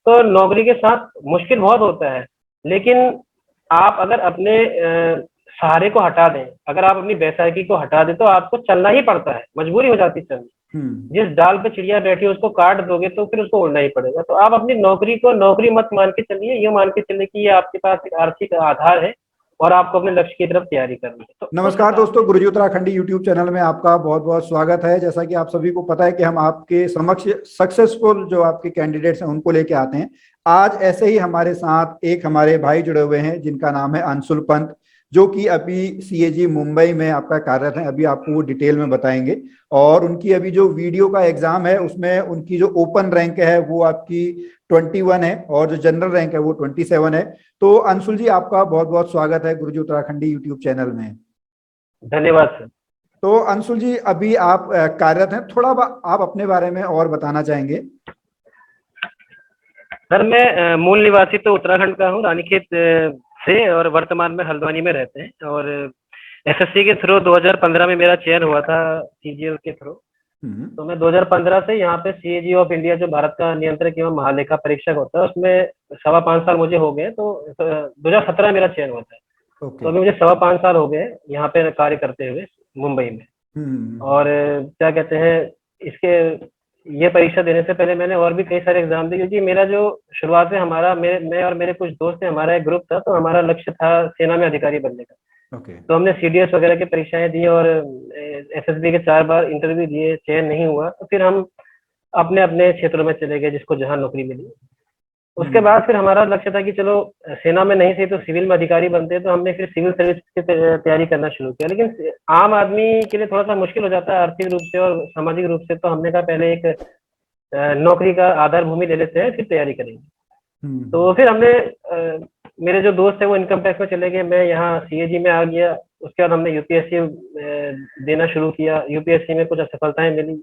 तो नौकरी के साथ मुश्किल बहुत होता है, लेकिन आप अगर अपने सहारे को हटा दें, अगर आप अपनी बैसाखी को हटा दें, तो आपको चलना ही पड़ता है, मजबूरी हो जाती है चलनी। जिस डाल पे चिड़िया बैठी है उसको काट दोगे तो फिर उसको उड़ना ही पड़ेगा। तो आप अपनी नौकरी को नौकरी मत मान के चलिए, ये मान के चलिए कि ये आपके पास एक आर्थिक आधार है और आपको अपने लक्ष्य की तरफ तैयारी करनी है। तो उस नमस्कार हिसाब दोस्तों, से गुरुजी उत्तराखंडी यूट्यूब चैनल में आपका बहुत बहुत स्वागत है। जैसा कि आप सभी को पता है कि हम आपके समक्ष सक्सेसफुल जो आपके कैंडिडेट्स हैं उनको लेके आते हैं। आज ऐसे ही हमारे साथ एक हमारे भाई जुड़े हुए हैं जिनका नाम है अंशुल पंत, जो कि अभी सीएजी मुंबई में आपका कार्यरत है। अभी आपको वो डिटेल में बताएंगे। और उनकी अभी जो वीडियो का एग्जाम है उसमें उनकी जो ओपन रैंक है वो आपकी 21 है और जो जनरल रैंक है वो 27 है। तो अंशुल जी, आपका बहुत बहुत स्वागत है गुरुजी उत्तराखंडी यूट्यूब चैनल में। धन्यवाद सर। तो अंशुल जी, अभी आप कार्यरत हैं, थोड़ा आप अपने बारे में और बताना चाहेंगे? सर मैं मूल निवासी तो उत्तराखंड का हूँ, रानीखेत से, और वर्तमान में हल्द्वानी में रहते हैं। और एसएससी के थ्रू 2015 में मेरा चयन हुआ था सीजीएल के थ्रू। तो मैं 2015 से यहाँ पे सीएजी ऑफ इंडिया, जो भारत का नियंत्रक एवं महालेखा परीक्षक होता है, उसमें 5.25 साल मुझे हो गए। तो 2017 मेरा चयन हुआ था। तो अभी मुझे 5.25 साल हो गए यहाँ पे कार्य करते हुए मुंबई में। और क्या कहते हैं, इसके ये परीक्षा देने से पहले मैंने और भी कई सारे एग्जाम दिए, क्योंकि मेरा जो शुरुआत से हमारा मैं और मेरे कुछ दोस्त थे, हमारा एक ग्रुप था। तो हमारा लक्ष्य था सेना में अधिकारी बनने का। तो हमने सीडीएस वगैरह की परीक्षाएं दी और एसएसबी के 4 बार इंटरव्यू दिए, चयन नहीं हुआ। तो फिर हम अपने अपने क्षेत्रों में चले गए, जिसको जहाँ नौकरी मिली। उसके बाद फिर हमारा लक्ष्य था कि चलो सेना में नहीं सही तो सिविल में अधिकारी बनते हैं। तो हमने फिर सिविल सर्विस की तैयारी करना शुरू किया, लेकिन आम आदमी के लिए थोड़ा सा मुश्किल हो जाता है आर्थिक रूप से और सामाजिक रूप से। तो हमने कहा पहले एक नौकरी का आधार भूमि ले लेते हैं, फिर तैयारी करेंगे। तो फिर हमने मेरे जो दोस्त है वो इनकम टैक्स में चले गए, मैं यहाँ सीएजी में आ गया। उसके बाद हमने यूपीएससी देना शुरू किया, यूपीएससी में कुछ असफलताएं मिली।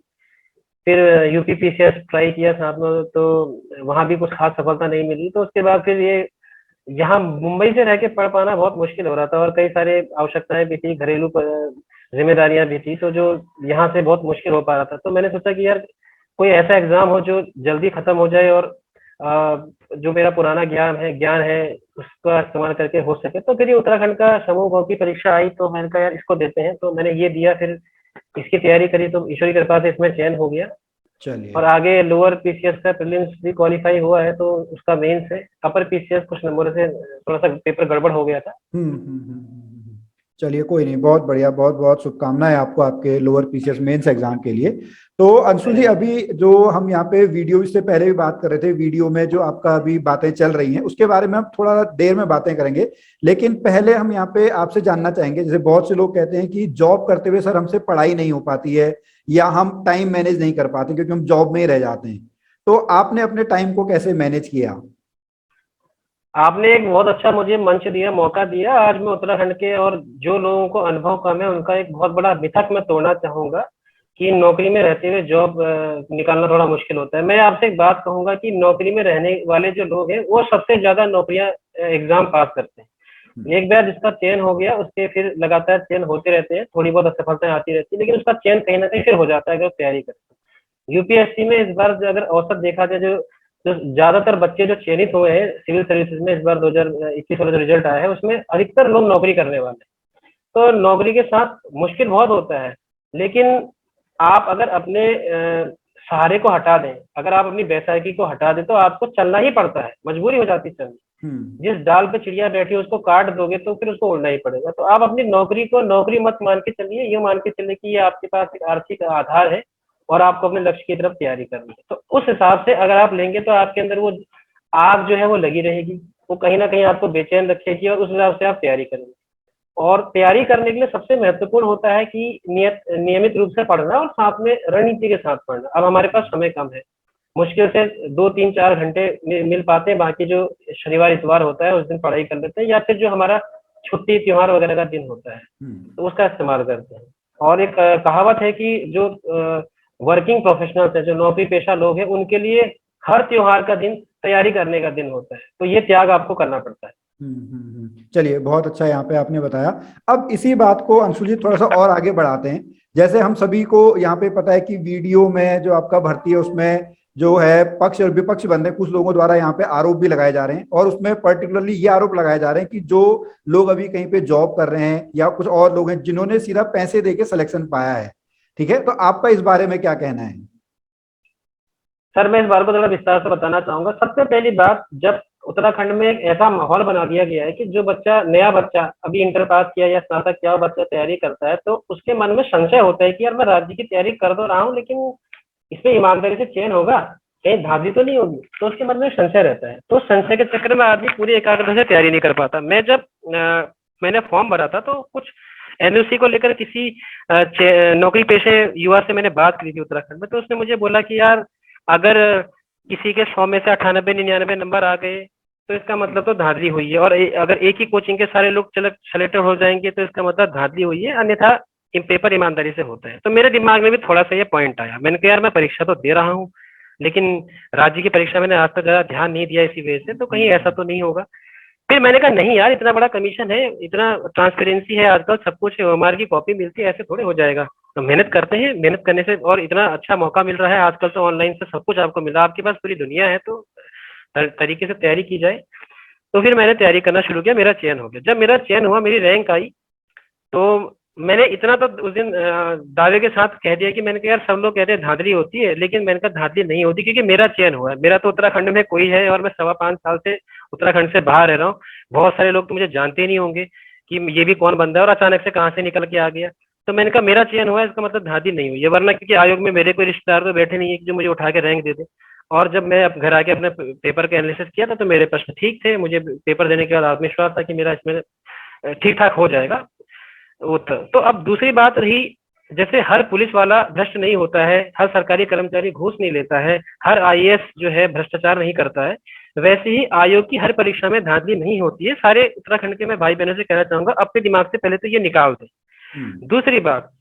फिर यूपीपीसीएस ट्राई किया साथ में, तो वहां भी कुछ खास सफलता नहीं मिली। तो उसके बाद फिर ये यहाँ मुंबई से रह के पढ़ पाना बहुत मुश्किल हो रहा था, और कई सारे आवश्यकताएं भी थी, घरेलू जिम्मेदारियां भी थी। तो जो यहाँ से बहुत मुश्किल हो पा रहा था, तो मैंने सोचा कि यार कोई ऐसा एग्जाम हो जो जल्दी खत्म हो जाए और जो मेरा पुराना ज्ञान है उसका इस्तेमाल करके हो सके। तो फिर ये उत्तराखंड का समूह भोग की परीक्षा आई, तो मैंने कहा यार इसको देते हैं। तो मैंने ये दिया, फिर इसकी तैयारी करी, तो ईश्वर की कृपा से इसमें चयन हो गया। चलिए। और आगे लोअर पीसीएस का प्रीलिम्स भी क्वालिफाई हुआ है, तो उसका मेंस है। अपर पीसीएस कुछ नंबर से थोड़ा सा पेपर गड़बड़ हो गया था। चलिए, कोई नहीं, बहुत बढ़िया, बहुत बहुत शुभकामनाएं आपको आपके लोअर पीसीएस मेंस एग्जाम के लिए। तो अंशुल जी, अभी जो हम यहाँ पे वीडियो, इससे पहले भी बात कर रहे थे, वीडियो में जो आपका अभी बातें चल रही हैं उसके बारे में हम थोड़ा देर में बातें करेंगे। लेकिन पहले हम यहाँ पे आपसे जानना चाहेंगे, जैसे बहुत से लोग कहते हैं कि जॉब करते हुए सर हमसे पढ़ाई नहीं हो पाती है, या हम टाइम मैनेज नहीं कर पाते क्योंकि हम जॉब में ही रह जाते हैं। तो आपने अपने टाइम को कैसे मैनेज किया? आपने एक बहुत अच्छा मुझे मंच दिया, मौका दिया। आज मैं उत्तराखंड के और जो लोगों को अनुभव कम है उनका एक बहुत बड़ा मिथक मैं तोड़ना चाहूंगा कि नौकरी में रहते हुए जॉब निकालना थोड़ा मुश्किल होता है। मैं आपसे एक बात कहूंगा कि नौकरी में रहने वाले जो लोग हैं वो सबसे ज्यादा नौकरियां एग्जाम पास करते हैं। एक बार जिसका चयन हो गया उसके फिर लगातार चयन होते रहते हैं, थोड़ी बहुत असफलताएं आती रहती है, लेकिन उसका चयन कहीं ना कहीं फिर हो जाता है अगर तैयारी करते हैं। यूपीएससी में इस बार अगर औसत देखा जाए, जो ज्यादातर बच्चे जो चयनित हुए हैं सिविल सर्विसेज में, इस बार 2021 वाला जो रिजल्ट आया है उसमें अधिकतर लोग नौकरी करने वाले हैं। तो नौकरी के साथ मुश्किल बहुत होता है, लेकिन आप अगर अपने सहारे को हटा दें, अगर आप अपनी बैसाखी को हटा दें, तो आपको चलना ही पड़ता है, मजबूरी हो जाती है चलनी। जिस डाल पे चिड़िया बैठी है उसको काट दोगे तो फिर उसको उड़ना ही पड़ेगा। तो आप अपनी नौकरी को नौकरी मत मान के चलिए, ये मान के चलिए कि ये आपके पास एक आर्थिक आधार है और आपको अपने लक्ष्य की तरफ तैयारी करनी है। तो उस हिसाब से अगर आप लेंगे तो आपके अंदर वो आग जो है वो लगी रहेगी, वो कहीं ना कहीं आपको बेचैन रखेगी, और उस हिसाब से आप तैयारी करेंगे। और तैयारी करने के लिए सबसे महत्वपूर्ण होता है कि नियमित रूप से पढ़ना और साथ में रणनीति के साथ पढ़ना। अब हमारे पास समय कम है, मुश्किल से 2 3 4 घंटे मिल पाते हैं, बाकी जो शनिवार इतवार होता है उस दिन पढ़ाई कर लेते हैं, या फिर जो हमारा छुट्टी त्योहार वगैरह का दिन होता है तो उसका इस्तेमाल करते हैं। और एक कहावत है कि जो वर्किंग प्रोफेशनल्स है, जो नौकरी पेशा लोग हैं, उनके लिए हर त्योहार का दिन तैयारी करने का दिन होता है। तो ये त्याग आपको करना पड़ता है। चलिए, बहुत अच्छा यहाँ पे आपने बताया। अब इसी बात को अंशुल जी थोड़ा सा और आगे बढ़ाते हैं। जैसे हम सभी को यहाँ पे पता है कि वीडियो में जो आपका भर्ती है उसमें जो है पक्ष और विपक्ष बंदे कुछ लोगों द्वारा यहाँ पे आरोप भी लगाए जा रहे हैं, और उसमें पर्टिकुलरली ये आरोप लगाए जा रहे हैं कि जो लोग अभी कहीं पे जॉब कर रहे हैं या कुछ और लोग हैं जिन्होंने सिर्फ पैसे देके सिलेक्शन पाया है। ठीक है, तो आपका इस बारे में क्या कहना है? सर मैं इस बारे को थोड़ा विस्तार से बताना चाहूंगा। सबसे पहली बात, जब उत्तराखंड में एक ऐसा माहौल बना दिया गया है कि जो बच्चा, नया बच्चा अभी इंटर पास किया या स्नातक किया बच्चा तैयारी करता है, तो उसके मन में संशय होता है कि यार मैं राज्य की तैयारी कर तो रहा हूँ, लेकिन इसमें ईमानदारी से चयन होगा, कहीं धांधली तो नहीं होगी, तो उसके मन में संशय रहता है। तो संशय के चक्कर में आदमी पूरी एकाग्रता से तैयारी नहीं कर पाता। मैंने फॉर्म भरा था तो कुछ एनओसी को लेकर किसी नौकरी पेशे युवा से मैंने बात की थी उत्तराखंड में, तो उसने मुझे बोला कि यार अगर किसी के 100 में से 98-99 नंबर आ गए तो इसका मतलब तो धांधली हुई है, और अगर एक ही कोचिंग के सारे लोग सेलेक्टेड हो जाएंगे तो इसका मतलब धांधली हुई है, अन्यथा पेपर ईमानदारी से होता है। तो मेरे दिमाग में भी थोड़ा सा ये पॉइंट आया। मैंने कहा यार मैं परीक्षा तो दे रहा हूँ, लेकिन राज्य की परीक्षा मैंने आज तक ज्यादा ध्यान नहीं दिया इसी वजह से, तो कहीं ऐसा तो नहीं होगा। फिर मैंने कहा नहीं यार, इतना बड़ा कमीशन है, इतना ट्रांसपेरेंसी है आजकल, सब कुछ है, ओएमआर की कॉपी मिलती है, ऐसे थोड़े हो जाएगा। तो मेहनत करते हैं, मेहनत करने से, और इतना अच्छा मौका मिल रहा है आजकल तो ऑनलाइन से सब कुछ आपको मिला, आपके पास पूरी दुनिया है, तो तरीके से तैयारी की जाए। तो फिर मैंने तैयारी करना शुरू किया, मेरा चयन हो गया। जब मेरा चयन हुआ, मेरी रैंक आई, तो मैंने इतना तो उस दिन दावे के साथ कह दिया कि मैंने कहा यार सब लोग कहते हैं धांधली होती है, लेकिन मैंने कहा धांधली नहीं होती, क्योंकि मेरा चयन हुआ है। मेरा तो उत्तराखंड में कोई है, और मैं 5.25 साल से उत्तराखंड से बाहर रह रहा हूँ। बहुत सारे लोग तो मुझे जानते ही नहीं होंगे कि ये भी कौन बंदा है, और अचानक से कहाँ से निकल के आ गया। तो मैंने कहा मेरा चयन हुआ है, इसका मतलब धांधली नहीं हुई है, वरना क्योंकि आयोग में मेरे कोई रिश्तेदार तो बैठे नहीं है जो मुझे उठा के रैंक दे दे। और जब मैं अब घर आके अपने पेपर का एनालिसिस किया था, तो मेरे प्रश्न ठीक थे। मुझे पेपर देने के बाद आत्मविश्वास था कि मेरा इसमें ठीक ठाक हो जाएगा। वो तो अब दूसरी बात रही, जैसे हर पुलिस वाला भ्रष्ट नहीं होता है, हर सरकारी कर्मचारी घूस नहीं लेता है, हर आईएएस जो है भ्रष्टाचार नहीं करता है, वैसे ही आयोग की हर परीक्षा में धांधली नहीं होती है। सारे उत्तराखंड के मैं भाई बहनों से कहना चाहूंगा, अपने दिमाग से पहले तो ये निकाल दें। दूसरी बात,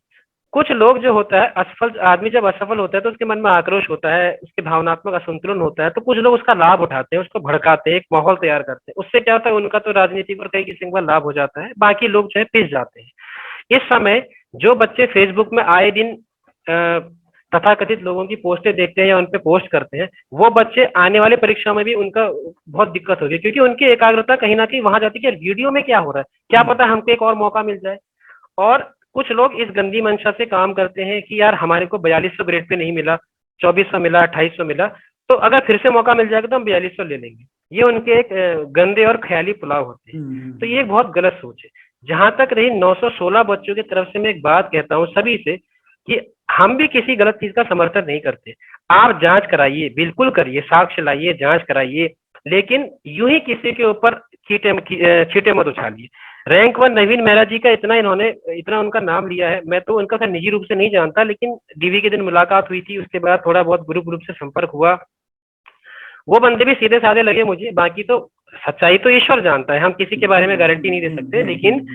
कुछ लोग जो होता है, असफल आदमी जब असफल होता है तो उसके मन में आक्रोश होता है, उसके भावनात्मक असंतुलन होता है, तो कुछ लोग उसका लाभ उठाते हैं, उसको भड़काते हैं, एक माहौल तैयार करते हैं। उससे क्या होता है, उनका तो राजनीति पर कई किस्म का लाभ हो जाता है, बाकी लोग जो है पिस जाते हैं। इस समय जो बच्चे फेसबुक में आए दिन तथाकथित लोगों की पोस्टें देखते हैं या उन पे पोस्ट करते हैं, वो बच्चे आने वाले परीक्षा में भी उनका बहुत दिक्कत होगी, क्योंकि उनकी एकाग्रता कहीं ना कहीं वहां जाती है कि वीडियो में क्या हो रहा है, क्या पता हमको एक और मौका मिल जाए। और कुछ लोग इस गंदी मंशा से काम करते हैं कि यार हमारे को 4200 ग्रेड पे नहीं मिला, 2400 मिला, 2800 मिला, तो अगर फिर से मौका मिल जाएगा तो हम 4200 ले लेंगे। ये उनके एक गंदे और ख्याली पुलाव होते हैं। तो ये एक बहुत गलत सोच है। जहां तक रही 916 बच्चों की तरफ से, मैं एक बात कहता हूँ सभी से कि हम भी किसी गलत चीज का समर्थन नहीं करते। आप जांच कराइए, बिल्कुल करिए, साक्ष्य लाइए, जांच कराइए, लेकिन यूं ही किसी के ऊपर चीटे मत उछालिए। रैंक 1 नवीन मेहरा जी का इतना उनका नाम लिया है, मैं तो उनका निजी रूप से नहीं जानता, लेकिन डीवी के दिन मुलाकात हुई थी, उसके बाद थोड़ा बहुत ग्रुप ग्रुप से संपर्क हुआ। वो बंदे भी सीधे साधे लगे मुझे, बाकी तो सच्चाई तो ईश्वर जानता है, हम किसी के बारे में गारंटी नहीं दे सकते। लेकिन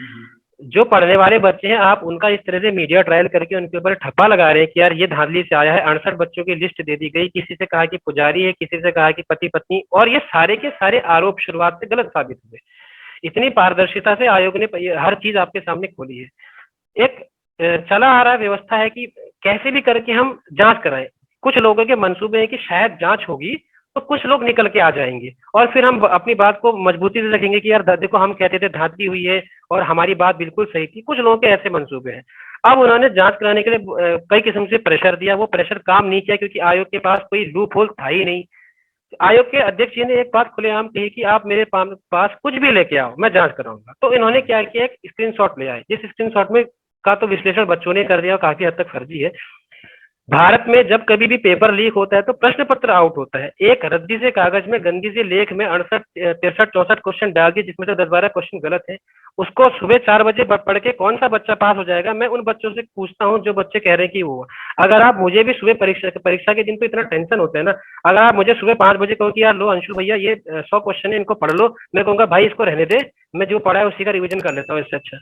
जो पढ़ने वाले बच्चे हैं, आप उनका इस तरह से मीडिया ट्रायल करके उनके ऊपर ठप्पा लगा रहे हैं कि यार ये धांधली से आया है। 68 बच्चों की लिस्ट दे दी गई, किसी से कहा कि पुजारी है, किसी से कहा कि पति पत्नी, और ये सारे के सारे आरोप शुरुआत से गलत साबित हुए। इतनी पारदर्शिता से आयोग ने हर चीज आपके सामने खोली है। एक चला आ रहा व्यवस्था है कि कैसे भी करके हम जांच कराएं। कुछ लोगों के मंसूबे हैं कि शायद जांच होगी तो कुछ लोग निकल के आ जाएंगे, और फिर हम अपनी बात को मजबूती से रखेंगे कि यार देखो हम कहते थे धांधली हुई है और हमारी बात बिल्कुल सही थी। कुछ लोगों के ऐसे मंसूबे हैं। अब उन्होंने जांच कराने के लिए कई किस्म से प्रेशर दिया, वो प्रेशर काम नहीं किया, क्योंकि आयोग के पास कोई लूप होल था ही नहीं। आयोग के अध्यक्ष जी ने एक बात खुलेआम कही कि आप मेरे पास कुछ भी लेके आओ, मैं जांच कराऊंगा। तो इन्होंने क्या किया, एक स्क्रीनशॉट ले आए, जिस स्क्रीनशॉट में का तो विश्लेषण बच्चों ने कर दिया, काफी हद तक फर्जी है। भारत में जब कभी भी पेपर लीक होता है तो प्रश्न पत्र आउट होता है। एक रद्दी से कागज में गंदी से लेख में 68 63 64 क्वेश्चन डाल दिए, जिसमें से 10-12 क्वेश्चन गलत है। उसको सुबह 4 बजे पढ़ के कौन सा बच्चा पास हो जाएगा? मैं उन बच्चों से पूछता हूँ जो बच्चे कह रहे हैं कि वो, अगर आप मुझे भी सुबह परीक्षा के दिन तो इतना टेंशन होता है ना, अगर आप मुझे सुबह 5 बजे कहो कि यार लो अंशु भैया ये 100 क्वेश्चन है, इनको पढ़ लो, मैं कहूंगा भाई इसको रहने दे, मैं जो पढ़ा है उसी का रिवीजन कर लेता हूँ, इससे अच्छा।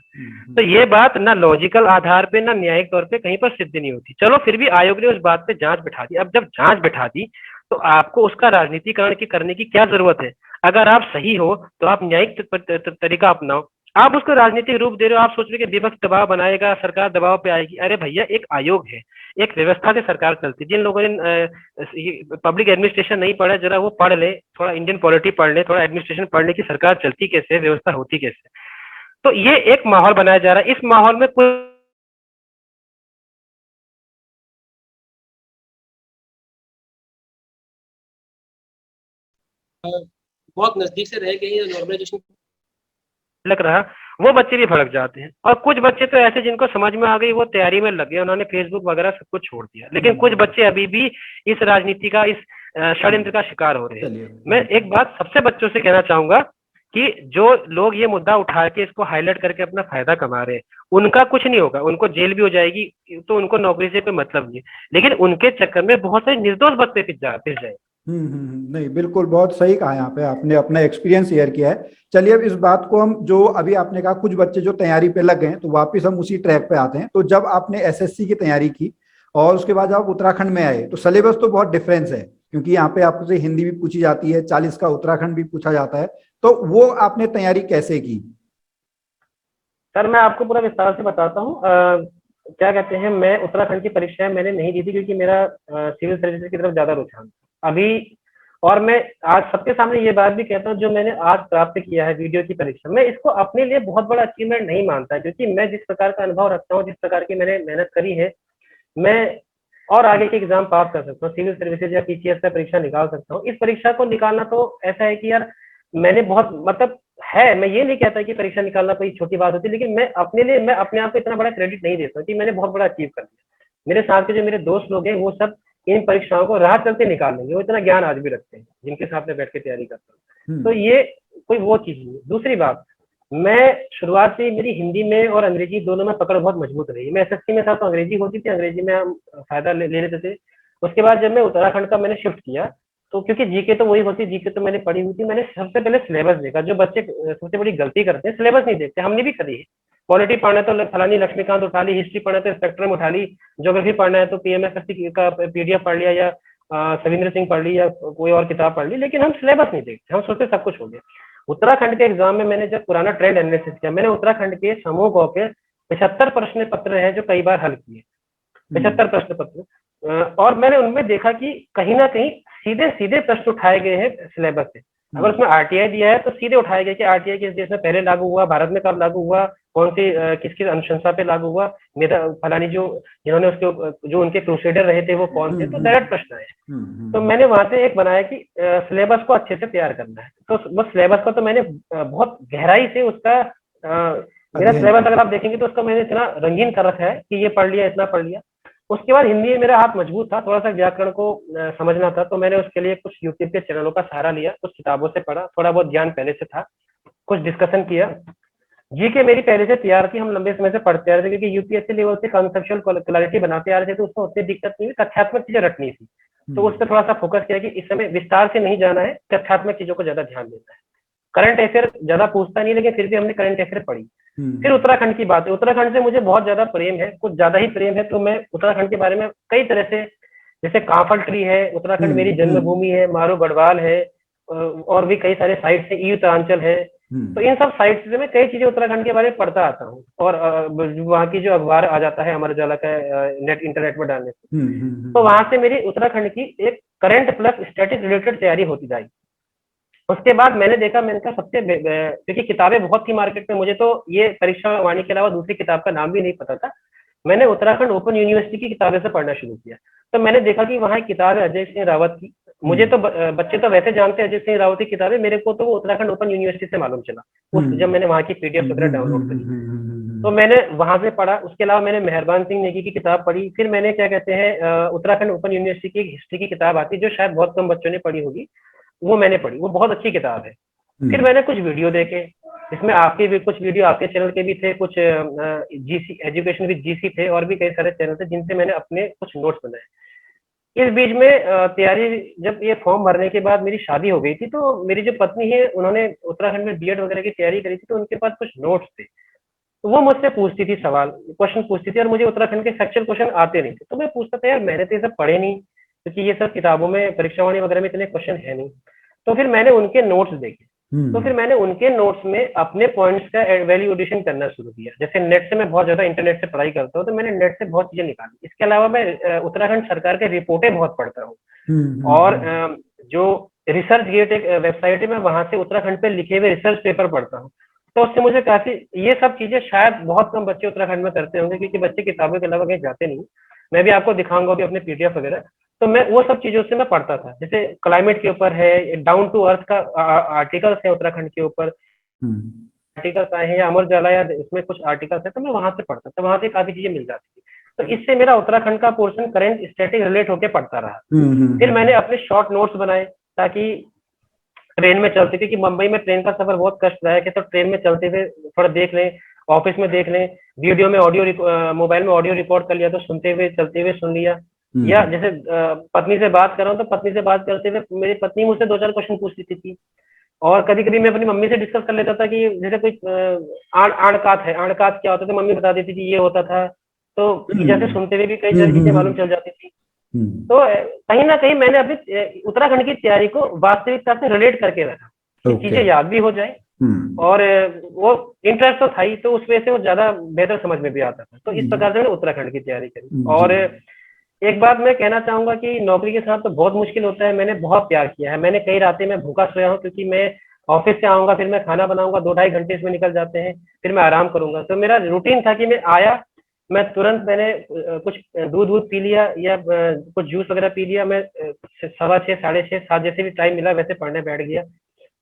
तो ये बात ना लॉजिकल आधार पे ना न्यायिक तौर पे कहीं पर सिद्ध नहीं होती। चलो फिर भी आयोग ने उस बात पे जांच बिठा दी। अब जब जांच बिठा दी तो आपको उसका राजनीतिकरण करने की क्या जरूरत है? अगर आप सही हो तो आप न्यायिक तरीका अपनाओ। आप उसको राजनीतिक रूप दे रहे हो, आप सोच रहे कि विपक्ष दबाव बनाएगा, सरकार दबाव पे आएगी। अरे भैया, एक आयोग है, एक व्यवस्था से सरकार चलती है। जिन लोगों ने पब्लिक एडमिनिस्ट्रेशन नहीं पढ़ा, जरा वो पढ़ ले, थोड़ा इंडियन पॉलिटी पढ़ ले, थोड़ा एडमिनिस्ट्रेशन पढ़ ले कि सरकार चलती कैसे, व्यवस्था होती कैसे। तो ये एक माहौल बनाया जा रहा है। इस माहौल में कुछ बहुत नजदीक से रह गई नॉर्मलाइजेशन लग रहा, वो बच्चे भी भड़क जाते हैं। और कुछ बच्चे तो ऐसे जिनको समझ में आ गई, वो तैयारी में लग गए, उन्होंने फेसबुक वगैरह सब कुछ छोड़ दिया। लेकिन कुछ बच्चे अभी भी इस राजनीति का, इस षड्यंत्र का शिकार हो रहे हैं। मैं एक बात सबसे बच्चों से कहना चाहूंगा कि जो लोग ये मुद्दा उठा के इसको हाईलाइट करके अपना फायदा कमा रहे हैं, उनका कुछ नहीं होगा, उनको जेल भी हो जाएगी, तो उनको नौकरी से कोई मतलब नहीं है। लेकिन उनके चक्कर में बहुत सारे निर्दोष बच्चे पिस जाए। नहीं, बिल्कुल बहुत सही कहा। यहाँ पे आपने अपना एक्सपीरियंस शेयर किया है। चलिए अब इस बात को हम, जो अभी आपने कहा कुछ बच्चे जो तैयारी पे लग गए हैं, तो वापस हम उसी ट्रैक पे आते हैं। तो जब आपने एसएससी की तैयारी की और उसके बाद आप उत्तराखंड में आए, तो सिलेबस तो बहुत डिफरेंस है, क्योंकि यहाँ पे आपसे हिंदी भी पूछी जाती है, 40 का उत्तराखंड भी पूछा जाता है। तो वो आपने तैयारी कैसे की? सर मैं आपको पूरा विस्तार से बताता हूँ। क्या कहते हैं, मैं उत्तराखंड की परीक्षाएं मैंने नहीं दी थी, क्योंकि मेरा सिविल सर्विसेज की तरफ ज्यादा रुझान था अभी। और मैं आज सबके सामने ये बात भी कहता हूँ, जो मैंने आज प्राप्त किया है वीडियो की परीक्षा, मैं इसको अपने लिए बहुत बड़ा अचीवमेंट नहीं मानता, क्योंकि मैं जिस प्रकार का अनुभव रखता हूँ, जिस प्रकार की मैंने मेहनत करी है, मैं और आगे के एग्जाम पास कर सकता हूँ, सिविल सर्विसेज या पीसीएस का परीक्षा निकाल सकता हूँ। इस परीक्षा को निकालना तो ऐसा है कि यार मैंने बहुत मतलब है, मैं ये नहीं कहता कि परीक्षा निकालना कोई छोटी बात होती है, लेकिन मैं अपने लिए, मैं अपने आप को इतना बड़ा क्रेडिट नहीं देता कि मैंने बहुत बड़ा अचीव कर दिया। मेरे साथ के जो मेरे दोस्त लोग हैं, वो सब इन परीक्षाओं को राह चलते निकाल लेंगे, वो इतना ज्ञान आज भी रखते हैं जिनके साथ में बैठ के तैयारी करता हूँ। तो ये कोई वो चीज नहीं है। दूसरी बात, मैं शुरुआत से मेरी हिंदी में और अंग्रेजी दोनों में पकड़ बहुत मजबूत रही। मैं एसएससी में था तो अंग्रेजी होती थी, अंग्रेजी में हम फायदा ले लेते थे। उसके बाद जब मैं उत्तराखंड का मैंने शिफ्ट किया, तो क्योंकि जीके तो वही होती, जीके तो मैंने पढ़ी हुई थी, मैंने सबसे पहले सिलेबस देखा। जो बच्चे सबसे बड़ी गलती करते हैं, सिलेबस नहीं देखते, हमने भी करी है। पॉलिटी पढ़ना है तो फलानी लक्ष्मीकांत उठा ली, हिस्ट्री पढ़ना है तो स्पेक्ट्रम उठा ली, ज्योग्राफी पढ़ना है तो पीएमएसएससी का पीडीएफ पढ़ लिया, या सविंद्र सिंह पढ़ ली, या कोई और किताब पढ़ ली, लेकिन हम सिलेबस नहीं देखते, हम सोचते सब कुछ हो गया। उत्तराखंड के एग्जाम में मैंने जब पुराना ट्रेंड एनालिसिस किया, मैंने उत्तराखंड के समूह क के 75 प्रश्न पत्र है जो कई बार हल किए, 75 प्रश्न पत्र, और मैंने उनमें देखा कि कहीं ना कहीं सीधे सीधे प्रश्न उठाए गए हैं सिलेबस से। अगर उसमें आरटीआई दिया है तो सीधे उठाया गया कि आरटीआई किस देश में पहले लागू हुआ, भारत में कब लागू हुआ, कौन सी किसकी अनुशंसा पे लागू हुआ, मेरा फलानी जो जिन्होंने उसके जो उनके क्रूसेडर रहे थे वो कौन थे, तो डायरेक्ट प्रश्न आए। तो मैंने वहां से एक बनाया कि सिलेबस को अच्छे से तैयार करना है। तो वो सिलेबस को तो मैंने बहुत गहराई से उसका मेरा सिलेबस अगर आप देखेंगे तो उसका मैंने इतना रंगीन कर रखा है कि ये पढ़ लिया, इतना पढ़ लिया। उसके बाद हिंदी में मेरा हाथ मजबूत था, थोड़ा सा व्याकरण को समझना था, तो मैंने उसके लिए कुछ यूट्यूब के चैनलों का सहारा लिया, कुछ किताबों से पढ़ा, थोड़ा बहुत ज्ञान पहले से था, कुछ डिस्कशन किया। जीके मेरी पहले से तैयार थी, हम लंबे समय से पढ़ते आ रहे थे, क्योंकि यूपीएससी लेवल से कॉन्सेप्चुअल क्लैरिटी बनाते आ रहे थे, तो उसमें उतनी दिक्कत नहीं हुई, तथ्यात्मक चीजें रटनी थी। तो उस पर थोड़ा सा फोकस किया कि इस समय विस्तार से नहीं जाना है, तथ्यात्मक चीजों को ज्यादा ध्यान देना है। करंट अफेयर ज्यादा पूछता नहीं, लेकिन फिर भी हमने करंट अफेयर पढ़ी। फिर उत्तराखंड की बात है, उत्तराखंड से मुझे बहुत ज्यादा प्रेम है, कुछ ज्यादा ही प्रेम है, तो मैं उत्तराखंड के बारे में कई तरह से, जैसे काफल ट्री है, उत्तराखंड मेरी जन्मभूमि है, मारू गढ़वाल है, और भी कई सारे साइट्स है, ई उत्तरांचल है। तो इन सब साइट्स से मैं कई चीजें उत्तराखंड के बारे में पढ़ता आता हूँ, और वहाँ की जो अखबार आ जाता है अमर उजाला का नेट इंटरनेट में डालने से, तो वहां से मेरी उत्तराखंड की एक करंट प्लस स्टैटिक रिलेटेड तैयारी होती जाएगी। उसके बाद मैंने देखा, मैंने कहा सबसे, क्योंकि किताबें बहुत थी मार्केट में, मुझे तो ये परीक्षा वाणी के अलावा दूसरी किताब का नाम भी नहीं पता था। मैंने उत्तराखंड ओपन यूनिवर्सिटी की किताबें से पढ़ना शुरू किया, तो मैंने देखा कि वहाँ एक किताब है अजय सिंह रावत की। मुझे तो बच्चे तो वैसे जानते हैं अजय सिंह रावत की किताबें, मेरे को तो वो उत्तराखंड ओपन यूनिवर्सिटी से मालूम चला, उस जब मैंने वहाँ की पीडीएफ वगैरह डाउनलोड करी, तो मैंने वहां से पढ़ा। उसके अलावा मैंने मेहरबान सिंह नेगी की किताब पढ़ी। फिर मैंने क्या कहते हैं, उत्तराखंड ओपन यूनिवर्सिटी की हिस्ट्री की किताब आती है, जो शायद बहुत कम बच्चों ने पढ़ी होगी, वो मैंने पढ़ी, वो बहुत अच्छी किताब है। फिर मैंने कुछ वीडियो देखे, इसमें आपके भी कुछ वीडियो आपके चैनल के भी थे, कुछ जीसी एजुकेशन विद जीसी थे, और भी कई सारे चैनल थे जिनसे मैंने अपने कुछ नोट्स बनाए। इस बीच में तैयारी, जब ये फॉर्म भरने के बाद मेरी शादी हो गई थी, तो मेरी जो पत्नी है उन्होंने उत्तराखंड में बीएड वगैरह की तैयारी करी थी, तो उनके पास कुछ नोट्स थे, तो वो मुझसे पूछती थी, सवाल क्वेश्चन पूछती थी, और मुझे उत्तराखंड के फैक्चुअल क्वेश्चन आते नहीं थे, तो मैं पूछता था यार मैंने तो ये सब पढ़े नहीं, क्योंकि ये सब किताबों में परीक्षा वाणी वगैरह में इतने क्वेश्चन है नहीं। तो फिर मैंने उनके नोट्स देखे, तो फिर मैंने उनके नोट्स में अपने पॉइंट्स का वैल्यू एडिशन करना शुरू किया। जैसे नेट से मैं बहुत ज्यादा इंटरनेट से पढ़ाई करता हूँ, तो मैंने नेट से बहुत चीजें निकाली। इसके अलावा मैं उत्तराखंड सरकार के रिपोर्टें बहुत पढ़ता हूँ। और जो रिसर्च गेट एक वेबसाइट है, मैं वहां से उत्तराखंड पे लिखे हुए रिसर्च पेपर पढ़ता हूँ। तो उससे मुझे काफी, ये सब चीजें शायद बहुत कम बच्चे उत्तराखंड में करते होंगे, क्योंकि बच्चे किताबों के अलावा कहीं जाते नहीं। मैं भी आपको दिखाऊंगा अभी अपने पीडीएफ वगैरह। तो मैं वो सब चीजों से मैं पढ़ता था, जैसे क्लाइमेट के ऊपर है, डाउन टू अर्थ का आर्टिकल्स है उत्तराखंड के ऊपर, आर्टिकल्स आए हैं, या अमर उजाला या इसमें कुछ आर्टिकल्स है, तो मैं वहां से पढ़ता था, वहां से काफी चीजें मिल जाती थी। तो इससे मेरा उत्तराखंड का पोर्शन करंट स्टैटिक रिलेट होकर पढ़ता रहा। फिर मैंने अपने शॉर्ट नोट्स बनाए, ताकि ट्रेन में चलते, क्योंकि मुंबई में ट्रेन का सफर बहुत कष्टदायक है, तो ट्रेन में चलते हुए थोड़ा देख लें, ऑफिस में देख लें, वीडियो में ऑडियो, मोबाइल में ऑडियो रिकॉर्ड कर लिया तो सुनते हुए चलते हुए सुन लिया। या जैसे पत्नी से बात कर रहा हूँ, तो पत्नी से बात करते हुए मेरी पत्नी मुझसे 2-4 क्वेश्चन पूछ लेती थी। और कभी कभी मैं अपनी मम्मी से डिस्कस कर लेता था कि जैसे कोई आड़कात है, आड़कात क्या होता है, तो मम्मी बता देती थी ये होता था। तो जैसे सुनते हुए भी कई सारी चीजें मालूम चल जाती थी। तो कहीं ना कहीं मैंने अपनी उत्तराखंड की तैयारी को वास्तविकता से रिलेट करके रखा, चीजें याद भी हो जाए, और वो इंटरेस्ट तो था ही, तो उस वजह से वो ज्यादा बेहतर समझ में भी आता था। तो इस प्रकार से मैंने उत्तराखंड की तैयारी करी। और एक बात मैं कहना चाहूंगा कि नौकरी के साथ तो बहुत मुश्किल होता है। मैंने बहुत प्यार किया है, मैंने कई रातें में भूखा सोया हूँ, क्योंकि मैं ऑफिस से आऊंगा, फिर मैं खाना बनाऊंगा, 2-2.5 घंटे इसमें निकल जाते हैं, फिर मैं आराम करूंगा। तो मेरा रूटीन था कि मैं आया, मैं तुरंत मैंने कुछ दूध वूध पी लिया, या कुछ जूस वगैरह पी लिया, मैं 6:15, 6:30, 7 जैसे भी टाइम मिला वैसे पढ़ने बैठ गया।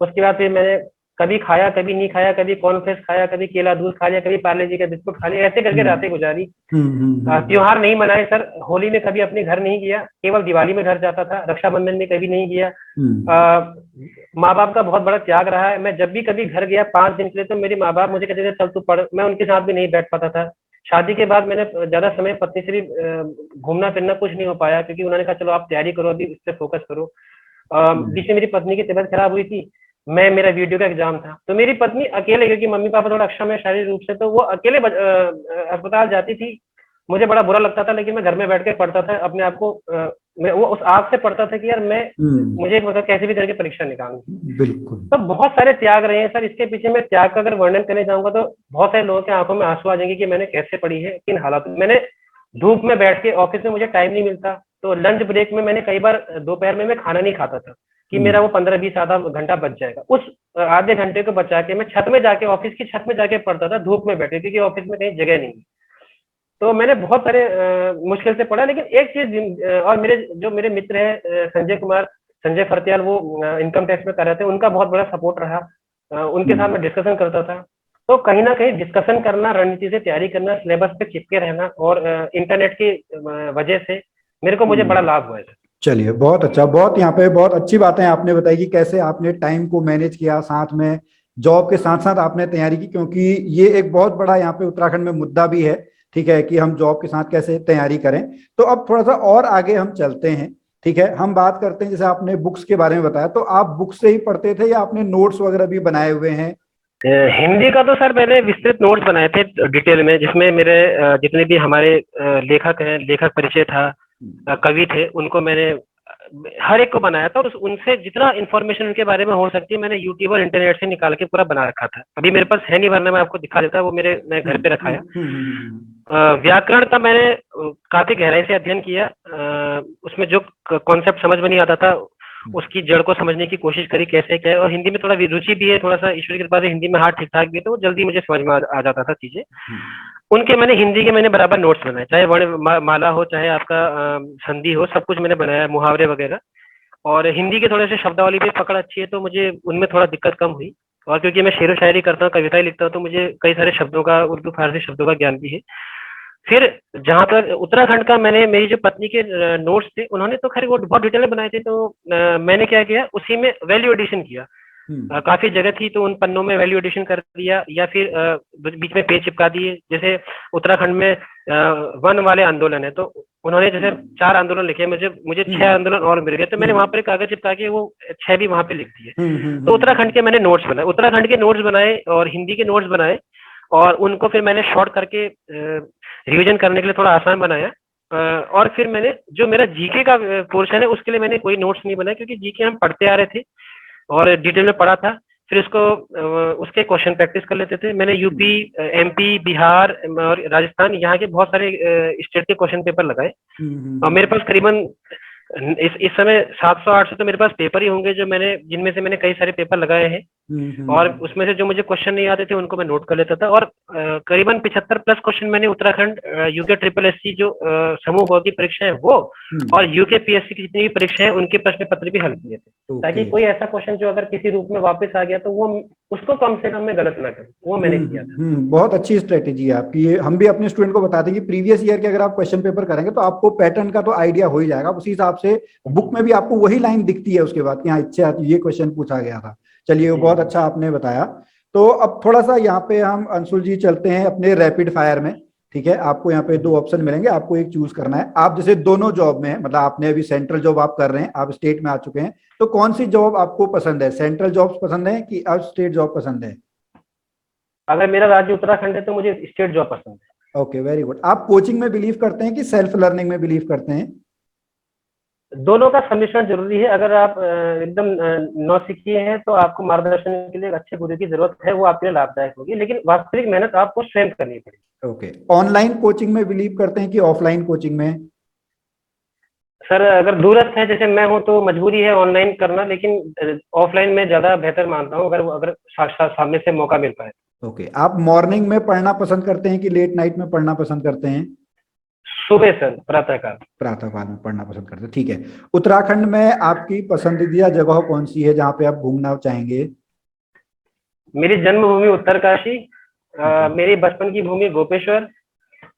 उसके बाद फिर मैंने कभी खाया, कभी नहीं खाया, कभी कॉर्नफ्लेक्स खाया, कभी केला दूध खा लिया, कभी पार्ले जी का बिस्कुट खा लिया, ऐसे करके रातें गुजारी। त्योहार नहीं मनाए सर, होली में कभी अपने घर नहीं गया, केवल दिवाली में घर जाता था, रक्षाबंधन में कभी नहीं गया। माँ बाप का बहुत बड़ा त्याग रहा है। मैं जब भी कभी घर गया 5 दिन के लिए, तो मेरे माँ बाप मुझे कहते थे चल तू पढ़, मैं उनके साथ भी नहीं बैठ पाता था। शादी के बाद मैंने ज्यादा समय पत्नी से भी घूमना फिरना कुछ नहीं हो पाया, क्योंकि उन्होंने कहा चलो आप तैयारी करो, अभी इस पे फोकस करो। बीच में मेरी पत्नी की तबीयत खराब हुई थी, मेरा वीडियो का एग्जाम था, तो मेरी पत्नी अकेले, क्योंकि मम्मी पापा थोड़ा अक्षम है शारीरिक रूप से, तो वो अकेले अस्पताल जाती थी। मुझे बड़ा बुरा लगता था, लेकिन मैं घर में बैठ के पढ़ता था अपने आप को। मैं वो उस आग से पढ़ता था कि यार मैं मुझे मतलब कैसे भी करके परीक्षा निकालनी। बिल्कुल। तो बहुत सारे त्याग रहे हैं सर। इसके पीछे मैं त्याग का अगर वर्णन करने जाऊंगा तो बहुत सारे लोगों के आंखों में आंसू आ जाएंगे कि मैंने कैसे पढ़ी है, किन हालात में। मैंने धूप में बैठ के, ऑफिस में मुझे टाइम नहीं मिलता, तो लंच ब्रेक में मैंने कई बार दोपहर में मैं खाना नहीं खाता था, कि मेरा वो 15-20 आधा घंटा बच जाएगा। उस आधे घंटे को बचा के मैं छत में जाके, ऑफिस की छत में जाके पढ़ता था, धूप में बैठे, क्योंकि ऑफिस में कहीं जगह नहीं। तो मैंने बहुत सारे मुश्किल से पढ़ा। लेकिन एक चीज, और मेरे मित्र हैं संजय कुमार, संजय फरत्याल, वो इनकम टैक्स में कर रहे थे, उनका बहुत बड़ा सपोर्ट रहा। उनके साथ मैं डिस्कशन करता था। तो कहीं ना कहीं डिस्कशन करना, रणनीति से तैयारी करना, सिलेबस पे चिपके रहना, और इंटरनेट की वजह से मुझे बड़ा लाभ हुआ है। चलिए, बहुत अच्छा, बहुत यहाँ पे बहुत अच्छी बातें आपने बताई कि कैसे आपने टाइम को मैनेज किया, साथ में जॉब के साथ साथ आपने तैयारी की, क्योंकि ये एक बहुत बड़ा यहाँ पे उत्तराखंड में मुद्दा भी है, ठीक है, कि हम जॉब के साथ कैसे तैयारी करें। तो अब थोड़ा सा और आगे हम चलते हैं, ठीक है। हम बात करते हैं, जैसे आपने बुक्स के बारे में बताया, तो आप बुक्स से ही पढ़ते थे या आपने नोट्स वगैरह भी बनाए हुए हैं? हिंदी का तो सर मैंने विस्तृत नोट्स बनाए थे डिटेल में, जिसमें मेरे जितने भी हमारे लेखक हैं, लेखक परिचय था, कवि थे, उनको मैंने हर एक को बनाया था, और उनसे जितना इन्फॉर्मेशन उनके बारे में हो सकती है मैंने यूट्यूब और इंटरनेट से निकाल के पूरा बना रखा था। अभी मेरे पास है नहीं, वरना मैं आपको दिखा देता। वो मैं घर पे रखा है। व्याकरण का मैंने काफी गहराई से अध्ययन किया। उसमें जो कॉन्सेप्ट समझ में नहीं आता था, उसकी जड़ को समझने की कोशिश करी, कैसे क्या है। और हिंदी में थोड़ा रुचि भी है, थोड़ा सा ईश्वर की कृपा से हिंदी में हाथ ठीक ठाक भी है, तो जल्दी मुझे समझ में आ जाता था चीजें। उनके मैंने हिंदी के मैंने बराबर नोट्स बनाए, चाहे वर्ण माला हो, चाहे आपका संधि हो, सब कुछ मैंने बनाया, मुहावरे वगैरह। और हिंदी के थोड़े से शब्दावली भी पकड़ अच्छी है, तो मुझे उनमें थोड़ा दिक्कत कम हुई। और क्योंकि मैं शेर व शायरी करता हूँ, कविताएं लिखता हूँ, तो मुझे कई सारे शब्दों का, उर्दू फारसी शब्दों का ज्ञान भी है। फिर जहां तक उत्तराखंड का, मेरी जो पत्नी के नोट्स थे, उन्होंने तो खैर वो बहुत डिटेल में बनाए थे, तो मैंने क्या किया, उसी में वैल्यू एडिशन किया। काफी जगह थी, तो उन पन्नों में वैल्यू एडिशन कर दिया, या फिर बीच में पेज चिपका दिए। जैसे उत्तराखंड में वन वाले आंदोलन है, तो उन्होंने जैसे 4 आंदोलन लिखे, मुझे 6 आंदोलन और मिल गए, तो मैंने वहां पर कागज चिपका के वो 6 भी वहां पे लिख दिए। तो उत्तराखंड के मैंने नोट्स बनाए, उत्तराखंड के नोट्स बनाए और हिंदी के नोट्स बनाए, और उनको फिर मैंने शॉर्ट करके रिवीजन करने के लिए थोड़ा आसान बनाया। और फिर मैंने जो मेरा जीके का पोर्शन है, उसके लिए मैंने कोई नोट्स नहीं बनाया, क्योंकि जीके हम पढ़ते आ रहे थे और डिटेल में पढ़ा था। फिर उसको उसके क्वेश्चन प्रैक्टिस कर लेते थे। मैंने यूपी, एमपी, बिहार और राजस्थान, यहाँ के बहुत सारे स्टेट के क्वेश्चन पेपर लगाए। और मेरे पास करीबन इस समय 700-800 तो मेरे पास पेपर ही होंगे, जो मैंने जिनमें से मैंने कई सारे पेपर लगाए हैं। और उसमें से जो मुझे क्वेश्चन नहीं आते थे उनको मैं नोट कर लेता था। और करीबन 75 प्लस क्वेश्चन मैंने Uttarakhand UK triple S C जो समूह भौतिक की परीक्षा है वो, और यूके पीएससी की जितनी भी परीक्षा है उनके प्रश्न पत्र भी हल किए थे, ताकि कोई ऐसा क्वेश्चन जो अगर किसी रूप में वापस आ गया तो वो उसको कम से कम मैं गलत ना करूं, वो मैंने किया था। बहुत अच्छी स्ट्रेटेजी है आपकी। ये हम भी अपने स्टूडेंट को बताते हैं कि प्रीवियस ईयर के अगर आप क्वेश्चन पेपर करेंगे तो आपको पैटर्न का तो आइडिया हो ही जाएगा, उसी हिसाब से बुक में भी आपको वही लाइन दिखती है उसके बाद कि हाँ अच्छा ये क्वेश्चन पूछा गया था। चलिए वो बहुत अच्छा आपने बताया। तो अब थोड़ा सा यहाँ पे हम अंशुल जी चलते हैं अपने रैपिड फायर में। ठीक है, आपको यहाँ पे 2 ऑप्शन मिलेंगे, आपको एक चूज करना है। आप जैसे दोनों जॉब में हैं, मतलब आपने अभी सेंट्रल जॉब आप कर रहे हैं, आप स्टेट में आ चुके हैं, तो कौन सी जॉब आपको पसंद है? सेंट्रल जॉब पसंद है कि अब स्टेट जॉब पसंद है? अगर मेरा राज्य उत्तराखंड है तो मुझे स्टेट जॉब पसंद है। Okay, very good. आप कोचिंग में बिलीव करते हैं कि सेल्फ लर्निंग में बिलीव करते हैं? दोनों का सम्मिश्रण जरूरी है। अगर आप एकदम नौसिखिए हैं तो आपको मार्गदर्शन के लिए एक अच्छे गुरु की जरूरत है, वो आपके लिए लाभदायक होगी, लेकिन वास्तविक मेहनत आपको स्वयं करनी पड़ेगी। ओके, ऑनलाइन कोचिंग में बिलीव करते हैं कि ऑफलाइन कोचिंग में? सर अगर दूरस्थ है जैसे मैं हूँ तो मजबूरी है ऑनलाइन करना, लेकिन ऑफलाइन में ज्यादा बेहतर मानता हूँ, अगर अगर साक्षात सामने से मौका मिल पाए। ओके, आप मॉर्निंग में पढ़ना पसंद करते हैं कि लेट नाइट में पढ़ना पसंद करते हैं? सुबह सर, प्रातःकाल। प्रातःकाल में पढ़ना पसंद करते हैं, ठीक है। उत्तराखंड में आपकी पसंदीदा जगह कौन सी है जहाँ पे आप घूमना चाहेंगे? मेरी जन्मभूमि उत्तरकाशी, मेरी बचपन की भूमि गोपेश्वर,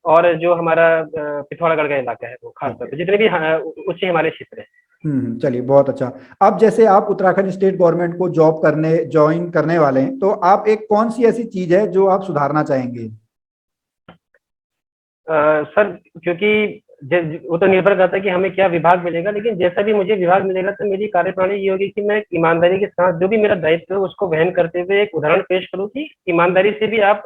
और जो हमारा पिथौरागढ़ का इलाका है वो खासतौर पर जितने भी उच्च हिमालय क्षेत्र है। चलिए बहुत अच्छा। अब जैसे आप उत्तराखंड स्टेट गवर्नमेंट को जॉब करने ज्वाइन करने वाले हैं, तो आप एक कौन सी ऐसी चीज है जो आप सुधारना चाहेंगे? सर क्योंकि वो तो निर्भर करता है कि हमें क्या विभाग मिलेगा, लेकिन जैसा भी मुझे विभाग मिलेगा तो मेरी कार्यप्रणाली ये होगी कि मैं ईमानदारी के साथ जो भी मेरा दायित्व है उसको वहन करते हुए एक उदाहरण पेश करूं कि ईमानदारी से भी आप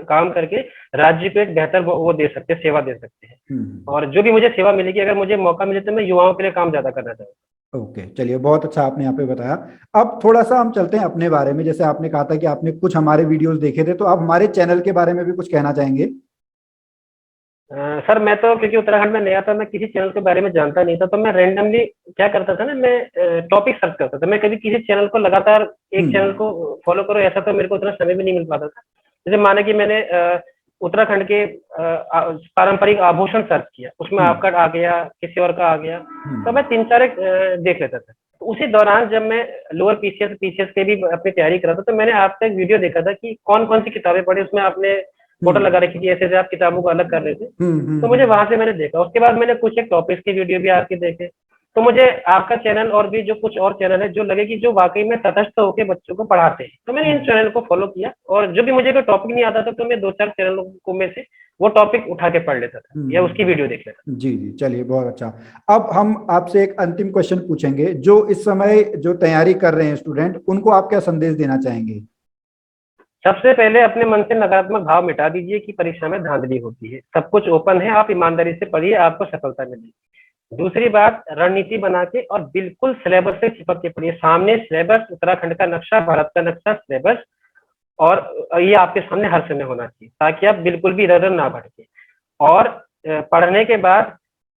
काम करके राज्य को एक बेहतर वो दे सकते हैं, सेवा दे सकते हैं। और जो भी मुझे सेवा मिलेगी, अगर मुझे मौका मिले तो मैं युवाओं के लिए काम ज्यादा करना चाहूंगा। ओके, चलिए बहुत अच्छा आपने यहाँ पे बताया। अब थोड़ा सा हम चलते हैं अपने बारे में। जैसे आपने कहा था कि आपने कुछ हमारे वीडियोस देखे थे, तो आप हमारे चैनल के बारे में भी कुछ कहना चाहेंगे? सर मैं तो क्योंकि उत्तराखंड में नया था, मैं किसी चैनल के बारे में जानता नहीं था, तो मैं रैंडमली क्या करता था ना, मैं टॉपिक सर्च करता था। मैं कभी किसी चैनल को लगातार एक चैनल को फॉलो करो ऐसा तो मेरे को उतना समय भी नहीं मिल पाता था। जैसे माने कि मैंने उत्तराखंड के पारंपरिक आभूषण सर्च किया, उसमें आपका आ गया, किसी और का आ गया, तो मैं 3-4 देख लेता था। तो उसी दौरान जब मैं लोअर पीसीएस के भी अपनी तैयारी कर रहा था, तो मैंने आपका एक वीडियो देखा था कि कौन कौन सी किताबें पढ़ी, उसमें आपने फोटो लगा रखी थी, ऐसे आप किताबों को अलग कर रहे थे। तो मुझे वहां से मैंने देखा, उसके बाद मैंने कुछ एक टॉपिक्स की वीडियो भी आपके देखे, तो मुझे आपका चैनल और भी जो कुछ और चैनल है जो लगे कि जो वाकई में तटस्थ होकर बच्चों को पढ़ाते हैं, तो मैंने इन चैनल को फॉलो किया। और जो भी मुझे कोई टॉपिक नहीं आता था तो मैं 2-4 चैनलों को में से वो टॉपिक उठा के पढ़ लेता था या उसकी वीडियो देख लेता था। जी जी, चलिए बहुत अच्छा। अब हम आपसे एक अंतिम क्वेश्चन पूछेंगे। जो इस समय जो तैयारी कर रहे हैं स्टूडेंट, उनको आप क्या संदेश देना चाहेंगे? सबसे पहले अपने मन से नकारात्मक भाव मिटा दीजिए कि परीक्षा में धांधली होती है। सब कुछ ओपन है, आप ईमानदारी से पढ़िए, आपको सफलता मिलेगी। दूसरी बात, रणनीति बना के और बिल्कुल सिलेबस से चिपक के पढ़िए। सामने सिलेबस, उत्तराखंड का नक्शा, भारत का नक्शा, सिलेबस, और ये आपके सामने हर समय होना चाहिए ताकि आप बिल्कुल भी इधर ना भटके। और पढ़ने के बाद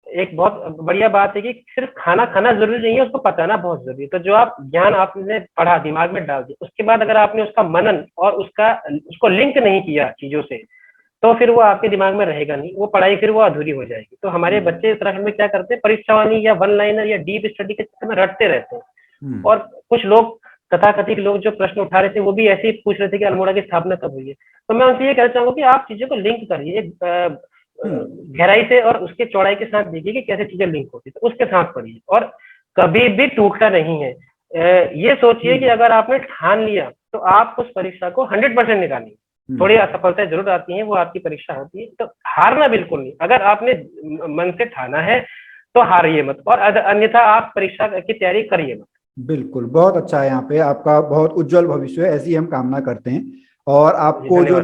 एक बहुत बढ़िया बात है कि सिर्फ खाना खाना जरूरी नहीं है, उसको पताना बहुत जरूरी है। तो जो आप ज्ञान आपने पढ़ा, दिमाग में डाल दिया, उसके बाद अगर आपने उसका मनन और उसको लिंक नहीं किया चीजों से, तो फिर वो आपके दिमाग में रहेगा नहीं, वो पढ़ाई फिर वो अधूरी हो जाएगी। तो हमारे बच्चे उत्तराखंड में क्या करते हैं, परीक्षावाणी या वन लाइनर या डीप स्टडी के चक्कर में रटते रहते हैं। और कुछ लोग, तथाकथित लोग जो प्रश्न उठा रहे थे, वो भी ऐसे ही पूछ रहे थे कि अल्मोड़ा की स्थापना कब हुई है। तो मैं उनसे ये कहना चाहूंगा कि आप चीजों को लिंक करिए, गहराई से और उसके चौड़ाई के साथ देखिए कि कैसे चीजें लिंक होती है, तो उसके साथ पढ़िए। और कभी भी टूटना नहीं है। ये सोचिए कि अगर आपने ठान लिया तो आप उस परीक्षा को 100% निकालेंगे। थोड़ी असफलताएं जरूर आती हैं, वो आपकी परीक्षा होती है, तो हारना बिल्कुल नहीं। अगर आपने मन से ठाना है तो हारिए मत, और अन्यथा आप परीक्षा की तैयारी करिए मत। बिल्कुल, बहुत अच्छा है। यहाँ पे आपका बहुत उज्जवल भविष्य है, ऐसी हम कामना करते हैं। और आपको जो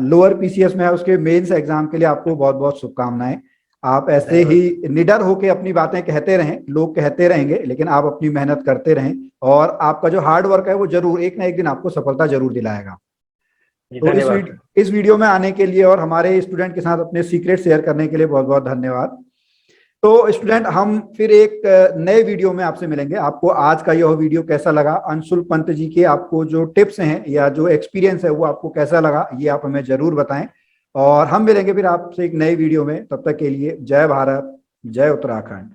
लोअर पीसीएस में है उसके मेंस एग्जाम के लिए आपको बहुत बहुत शुभकामनाएं। आप ऐसे ही निडर होके अपनी बातें कहते रहें, लोग कहते रहेंगे, लेकिन आप अपनी मेहनत करते रहें और आपका जो हार्ड वर्क है वो जरूर एक ना एक दिन आपको सफलता जरूर दिलाएगा। तो इस वीडियो में आने के लिए और हमारे स्टूडेंट के साथ अपने सीक्रेट शेयर करने के लिए बहुत बहुत धन्यवाद। तो स्टूडेंट, हम फिर एक नए वीडियो में आपसे मिलेंगे। आपको आज का यह वीडियो कैसा लगा, अंशुल पंत जी के आपको जो टिप्स हैं या जो एक्सपीरियंस है वो आपको कैसा लगा, ये आप हमें जरूर बताएं। और हम मिलेंगे फिर आपसे एक नए वीडियो में। तब तक के लिए जय भारत, जय उत्तराखंड।